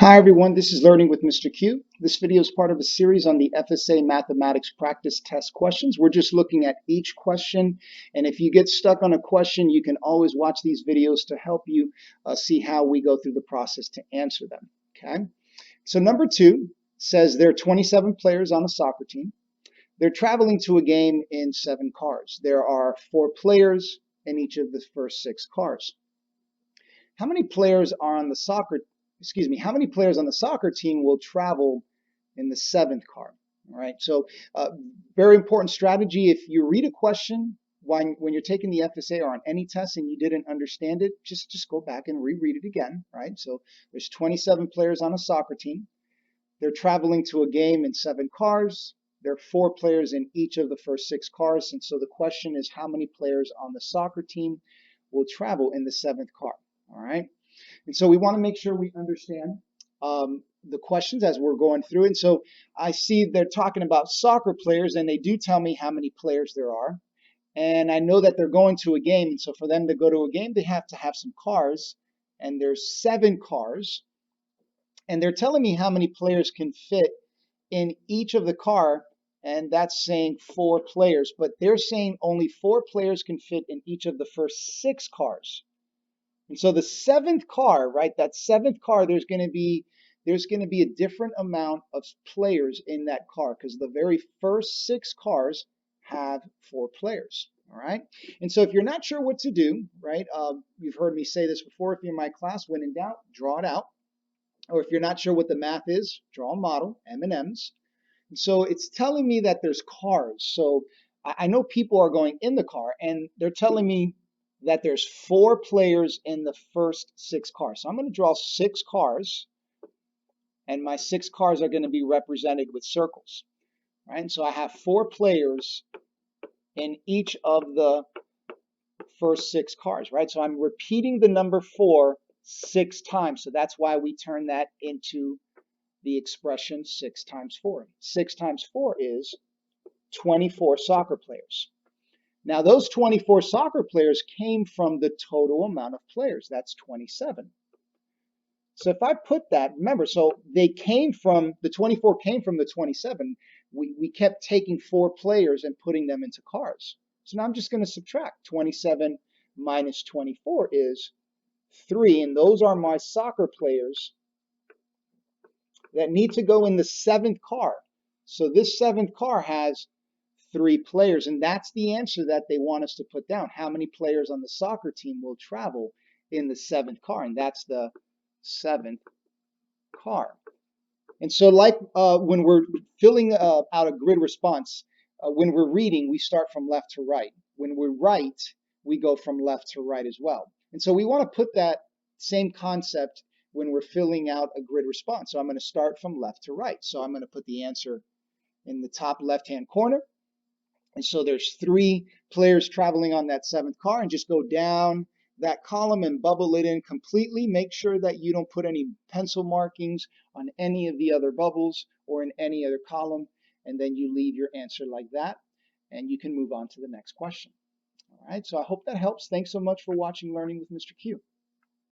Hi everyone, this is Learning with Mr. Q. This video is part of a series on the FSA Mathematics Practice Test questions. We're just looking at each question, and if you get stuck on a question, you can always watch these videos to help you see how we go through the process to answer them. Okay, so number 2 says there are 27 players on a soccer team. They're traveling to a game in 7 cars. There are 4 players in each of the first 6 cars. How many players are on the how many players on the soccer team will travel in the 7th car? All right, so very important strategy. If you read a question when you're taking the FSA or on any test and you didn't understand it, just go back and reread it again, right? So there's 27 players on a soccer team. They're traveling to a game in 7 cars. There are 4 players in each of the first 6 cars. And so the question is, how many players on the soccer team will travel in the 7th car? All right. And so we want to make sure we understand the questions as we're going through. And so I see they're talking about soccer players, and they do tell me how many players there are. And I know that they're going to a game. And so for them to go to a game, they have to have some cars. And there's 7 cars. And they're telling me how many players can fit in each of the car. And that's saying 4 players. But they're saying only 4 players can fit in each of the first 6 cars. And so the 7th car, right, that 7th car, there's going to be a different amount of players in that car because the very first 6 cars have 4 players. All right. And so if you're not sure what to do, right, you've heard me say this before. If you're in my class, when in doubt, draw it out. Or if you're not sure what the math is, draw a model, M&Ms. And so it's telling me that there's cars. So I know people are going in the car, and they're telling me that there's 4 players in the first 6 cars. So I'm going to draw 6 cars, and my 6 cars are going to be represented with circles, right? And so I have 4 players in each of the first 6 cars, right? So I'm repeating the number 4 6 times. So that's why we turn that into the expression 6 times 4. 6 times 4 is 24 soccer players. Now, those 24 soccer players came from the total amount of players. That's 27. So if I put that, remember, so they came from, the 24 came from the 27. We kept taking 4 players and putting them into cars. So now I'm just going to subtract. 27 minus 24 is 3. And those are my soccer players that need to go in the 7th car. So this 7th car has 3 players, and that's the answer that they want us to put down. How many players on the soccer team will travel in the 7th car? And that's the 7th car. And so like when we're filling out a grid response, when we're reading, we start from left to right. When we write, we go from left to right as well. And so we want to put that same concept when we're filling out a grid response. So I'm going to start from left to right. So I'm going to put the answer in the top left-hand corner. And so there's 3 players traveling on that 7th car, and just go down that column and bubble it in completely. Make sure that you don't put any pencil markings on any of the other bubbles or in any other column, and then you leave your answer like that, and you can move on to the next question. All right, so I hope that helps. Thanks so much for watching Learning with Mr. Q.